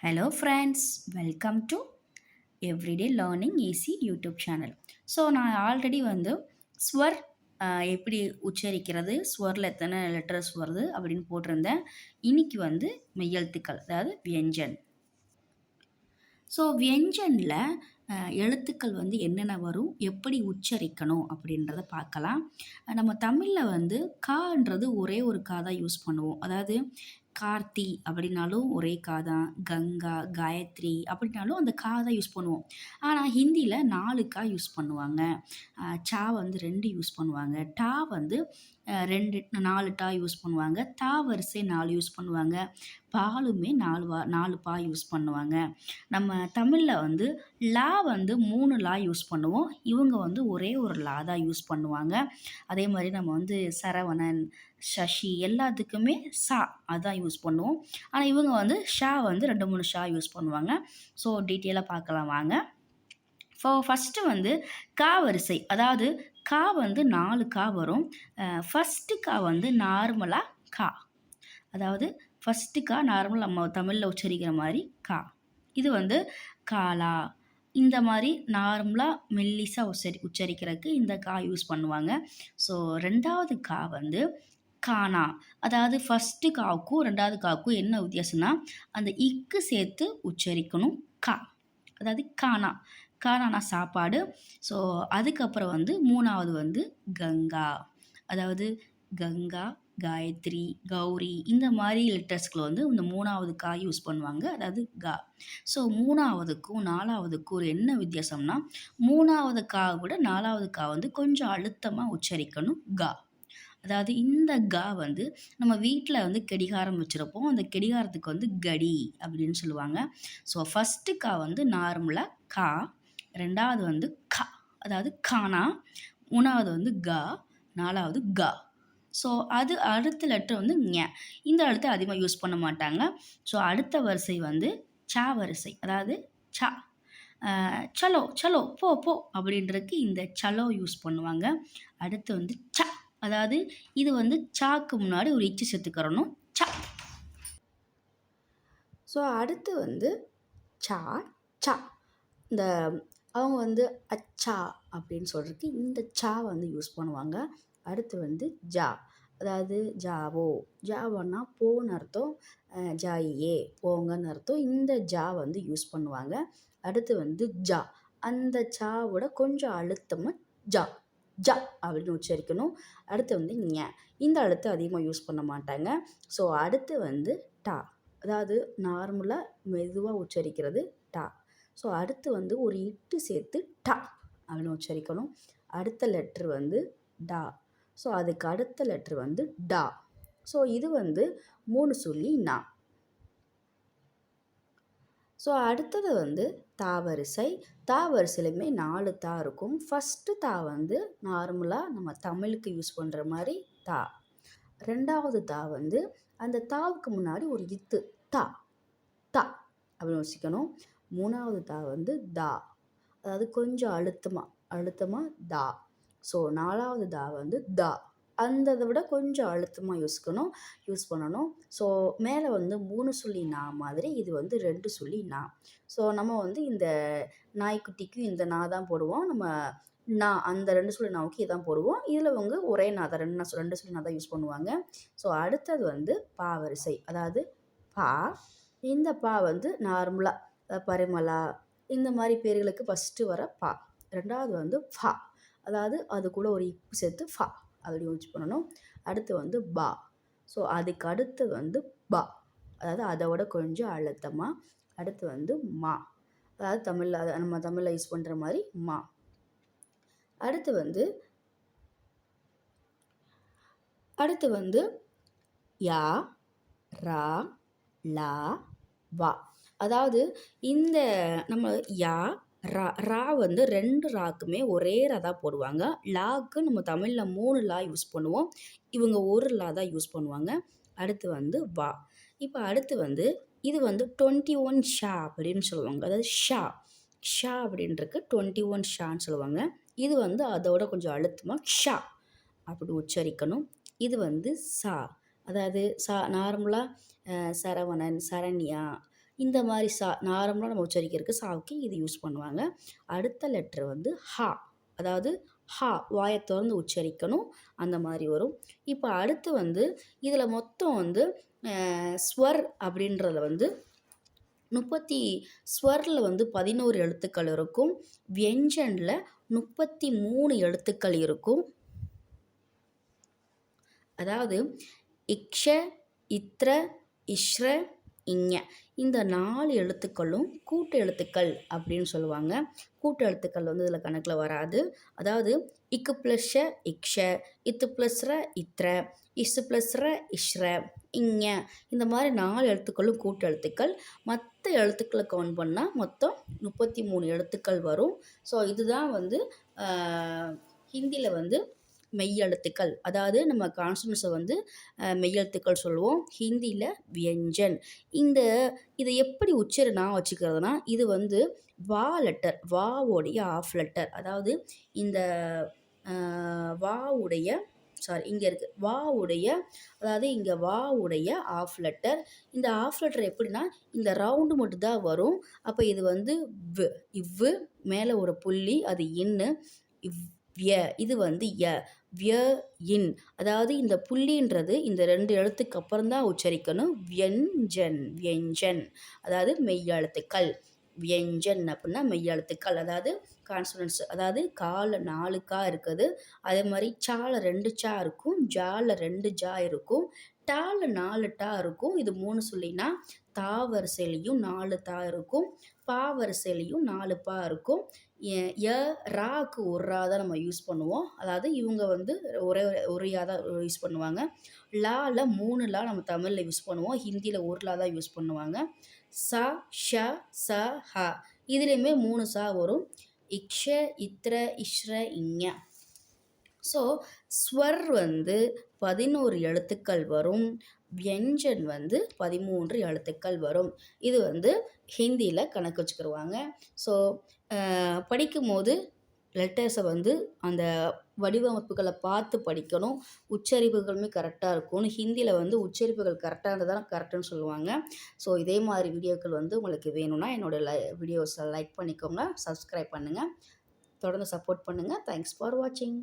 Hello friends, welcome to Everyday Learning Easy YouTube channel. So நான் already ஸ்வர் எப்படி உச்சரிக்கிறது, ஸ்வரில் எத்தனை letters வருது அப்படின்னு போட்டிருந்தேன். இன்னைக்கு மெய்யெழுத்துக்கள், அதாவது வியஞ்சன். ஸோ வியஞ்சனில் எழுத்துக்கள் என்னென்ன வரும், எப்படி உச்சரிக்கணும் அப்படின்றத பார்க்கலாம். நம்ம தமிழில் கான்றது ஒரே ஒரு கா தான் யூஸ் பண்ணுவோம். அதாவது கார்த்தி அப்படின்னாலும் ஒரே கா தான், கங்கா, காயத்ரி அப்படின்னாலும் அந்த கா தான் யூஸ் பண்ணுவோம். ஆனால் ஹிந்தியில் 4 கா யூஸ் பண்ணுவாங்க. சா 2 யூஸ் பண்ணுவாங்க. டா 2 4 டா யூஸ் பண்ணுவாங்க. தா வரிசை 4 யூஸ் பண்ணுவாங்க. பாலுமே 4 பா யூஸ் பண்ணுவாங்க. நம்ம தமிழில் லா 3 லா யூஸ் பண்ணுவோம். இவங்க ஒரே ஒரு லா தான் யூஸ் பண்ணுவாங்க. அதே மாதிரி நம்ம சரவணன், சசி எல்லாத்துக்குமே சா அதான் யூஸ் பண்ணுவோம். ஆனால் இவங்க ஷா 2 3 ஷா யூஸ் பண்ணுவாங்க. ஸோ டீட்டெயிலாக பார்க்கலாம் வாங்க. ஃபஸ்ட்டு கா வரிசை, அதாவது கா 4 கா வரும். ஃபஸ்ட்டு கா நார்மலாக கா, அதாவது ஃபஸ்ட்டு கா நார்மல் நம்ம தமிழில் உச்சரிக்கிற மாதிரி கா. இது காலா, இந்த மாதிரி நார்மலாக மெல்லிசாக உச்சரிக்கிறதுக்கு இந்த கா யூஸ் பண்ணுவாங்க. ஸோ ரெண்டாவது கா கானா, அதாவது ஃபஸ்ட்டு காவுக்கும் ரெண்டாவது காவுக்கும் என்ன வித்தியாசம்னா அந்த இக்கு சேர்த்து உச்சரிக்கணும் கா, அதாவது கானா. கானானா சாப்பாடு. ஸோ அதுக்கப்புறம் மூணாவது கங்கா, அதாவது கங்கா, காயத்ரி, கௌரி இந்த மாதிரி லெட்டர்ஸ்க்கு இந்த மூணாவது கா யூஸ் பண்ணுவாங்க, அதாவது கா. ஸோ மூணாவதுக்கும் நாலாவதுக்கும் என்ன வித்தியாசம்னா மூணாவது கா விட நாலாவது கா கொஞ்சம் அழுத்தமாக உச்சரிக்கணும் கா. அதாவது இந்த கா நம்ம வீட்டில் கடிகாரம் வச்சுருப்போம். அந்த கடிகாரத்துக்கு கடி அப்படின்னு சொல்லுவாங்க. ஸோ ஃபஸ்ட்டு கா நார்மலாக கா, ரெண்டாவது கா, அதாவது கானா, மூணாவது கா, நாலாவது கா. ஸோ அது அடுத்த லெட்டர் ஞ. இந்த எழுத்தை அதிகமாக யூஸ் பண்ண மாட்டாங்க. ஸோ அடுத்த வரிசை சா வரிசை, அதாவது சா. சலோ சலோ போ போ அப்படின்றதுக்கு இந்த சலோ யூஸ் பண்ணுவாங்க. அடுத்து ச, அதாவது இது சாக்கு முன்னாடி ஒரு இச்சு சேர்த்துக்கிறணும், சா. ஸோ அடுத்து சா சா. இந்த அவங்க அச்சா அப்படின்னு சொல்கிறதுக்கு இந்த சா யூஸ் பண்ணுவாங்க. அடுத்து ஜா, அதாவது ஜாவோ. ஜாவோன்னா போன்னு அர்த்தம், ஜாயியே போங்கன்னு அர்த்தம். இந்த ஜா யூஸ் பண்ணுவாங்க. அடுத்து ஜா, அந்த சாவோட கொஞ்சம் அழுத்தமாக ஜா ஜா அப்படின்னு உச்சரிக்கணும். அடுத்து ஞ, இந்த அழுத்தை அதிகமாக யூஸ் பண்ண மாட்டாங்க. ஸோ அடுத்து டா, அதாவது நார்மலாக மெதுவாக உச்சரிக்கிறது டா. ஸோ அடுத்து ஒரு இட்டு சேர்த்து டா அப்படின்னு உச்சரிக்கணும். அடுத்த லெட்ரு டா. ஸோ அதுக்கு அடுத்த லெட்ரு டா. ஸோ இது 3 சொல்லி நா. ஸோ அடுத்தது தா வரிசை. தா வரிசையிலுமே 4 தா இருக்கும். ஃபஸ்ட்டு தா நார்மலாக நம்ம தமிழுக்கு யூஸ் பண்ணுற மாதிரி தா. ரெண்டாவது தா அந்த தாவுக்கு முன்னாடி ஒரு இத்து தா தா அப்படின்னு வச்சுக்கணும். மூணாவது தா தா, அதாவது கொஞ்சம் அழுத்தமாக தா. ஸோ நாலாவது தா தா, அந்த இதை விட கொஞ்சம் அழுத்தமாக யூஸ் பண்ணணும். ஸோ மேலே 3 சொல்லி நா மாதிரி, இது 2 சொல்லி நா. ஸோ நம்ம இந்த நாய்க்குட்டிக்கு இந்த நா தான் போடுவோம். நம்ம நா அந்த 2 சொல்லி நாவுக்கு இதான் போடுவோம். இதில் ஒரே நா தான், 2 சொல்லி நா தான் யூஸ் பண்ணுவாங்க. ஸோ அடுத்தது பா வரிசை, அதாவது பா. இந்த பா நார்மலாக பரிமளா இந்த மாதிரி பேர்களுக்கு ஃபஸ்ட்டு வர பா. ரெண்டாவது ஃபா, அதாவது அது கூட ஒரு இப்பு சேர்த்து ஃபா அப்படி யூஸ் பண்ணணும். அடுத்து பா. ஸோ அதுக்கு அடுத்தது பா, அதாவது அதை விட கொஞ்சம் அழுத்தமாக. அடுத்து மா, அதாவது நம்ம தமிழில் யூஸ் பண்ணுற மாதிரி மா. அடுத்து யா, ரா, லா, வா. அதாவது இந்த நம்ம யா, ரா, ரா 2 ராக்குமே ஒரே ரா தான் போடுவாங்க. லாக்கு நம்ம தமிழில் 3 லா யூஸ் பண்ணுவோம். இவங்க ஒரு லா தான் யூஸ் பண்ணுவாங்க. அடுத்து வா. இப்போ அடுத்து இது 21 ஷா அப்படின்னு சொல்லுவாங்க. அதாவது ஷா ஷா அப்படின்றக்கு 21 ஷான்னு சொல்லுவாங்க. இது அதோட கொஞ்சம் அழுத்தமாக ஷா அப்படி உச்சரிக்கணும். இது சா, அதாவது சா நார்மலாக சரவணன், சரண்யா, இந்த மாதிரி நார்மலாக நம்ம உச்சரிக்கிறதுக்கு சாவுக்கு இது யூஸ் பண்ணுவாங்க. அடுத்த லெட்ரு வந்து ஹா. அதாவது ஹா வாயை திறந்து உச்சரிக்கணும், அந்த மாதிரி வரும். இப்போ அடுத்து வந்து இதில் மொத்தம் வந்து ஸ்வர் அப்படின்றத வந்து ஸ்வரில் வந்து 11 எழுத்துக்கள் இருக்கும். வியஞ்சனில் 33 எழுத்துக்கள் இருக்கும். அதாவது இக்ஷ, இத்ர, இஷ்ர, இஞ இந்த 4 எழுத்துக்களும் கூட்டு எழுத்துக்கள் அப்படின்னு சொல்லுவாங்க. கூட்டு எழுத்துக்கள் வந்து இதில் கணக்கில் வராது. அதாவது இக்கு ப்ளஸ் ஷ இக்ஷ, இத்து ப்ளஸ் ர இத்ர, இஸ் ப்ளஸ் ர இஷ்ர, இஞ இந்த மாதிரி 4 எழுத்துக்களும் கூட்டு எழுத்துக்கள். மற்ற எழுத்துக்களை கவுண்ட் பண்ணால் மொத்தம் 33 எழுத்துக்கள் வரும். ஸோ இதுதான் வந்து ஹிந்தியில் வந்து மெய்யெழுத்துக்கள். அதாவது நம்ம கான்சனன்ட்ஸை வந்து மெய்யெழுத்துக்கள் சொல்லுவோம். ஹிந்தியில் வியஞ்சன். இதை எப்படி நான் வச்சுக்கிறதுனா, இது வந்து வா லெட்டர், வாவோடைய ஆஃப் லெட்டர். அதாவது இந்த வாவுடைய இங்கே இருக்குது வாவுடைய, அதாவது இங்கே வாவுடைய ஆஃப் லெட்டர். இந்த ஆஃப் லெட்டர் எப்படின்னா இந்த ரவுண்டு மட்டும் தான் வரும். அப்போ இது வந்து இவ்வு மேலே ஒரு புள்ளி, அது இன்னு, இது வந்து விய இன். அதாவது இந்த புள்ளின்றது இந்த 2 எழுத்துக்கு அப்புறம் தான் உச்சரிக்கணும். வியஞ்சன் அதாவது மெய்யெழுத்துக்கள். வியஞ்சன் அப்படின்னா மெய்யெழுத்துக்கள், அதாவது கான்சனன்ட்ஸ். அதாவது கால 4 கா இருக்குது. அதே மாதிரி சால 2 சா இருக்கும், ஜால 2 ஜா இருக்கும், டால 4 டா இருக்கும். இது 3 சொல்லினா தா வரிசையிலையும் 4 தா இருக்கும், பா வரிசையிலையும் 4 பா இருக்கும். ராக்கு ஒரு ரா தான் நம்ம யூஸ் பண்ணுவோம். அதாவது இவங்க வந்து ஒரு யா தான் யூஸ் பண்ணுவாங்க. லால 3 லா நம்ம தமிழில் யூஸ் பண்ணுவோம். ஹிந்தியில் ஒரு லா தான் யூஸ் பண்ணுவாங்க. ச, ஷ, ச, ஹ இதுலேயுமே 3 சா வரும். இக்ஷ, இத்ர, இஷ்ர, இஞ. ஸோ ஸ்வர் வந்து 11 எழுத்துக்கள் வரும். வியஞ்சன் வந்து 13 எழுத்துக்கள் வரும். இது வந்து ஹிந்தியில் கணக்கு வச்சுக்கிடுவாங்க. ஸோ படிக்கும்போது லெட்டர்ஸை வந்து அந்த வடிவமைப்புகளை பார்த்து படிக்கணும். உச்சரிப்புகளுமே கரெக்டாக இருக்கணும். ஹிந்தியில் வந்து உச்சரிப்புகள் கரெக்டாக இருந்தால் தான் கரெக்டுன்னு சொல்லுவாங்க. ஸோ இதே மாதிரி வீடியோக்கள் வந்து உங்களுக்கு வேணும்னா என்னோடய வீடியோஸை லைக் பண்ணிக்கோங்க, சப்ஸ்கிரைப் பண்ணுங்கள், தொடர்ந்து சப்போர்ட் பண்ணுங்கள். தேங்க்ஸ் ஃபார் வாட்சிங்.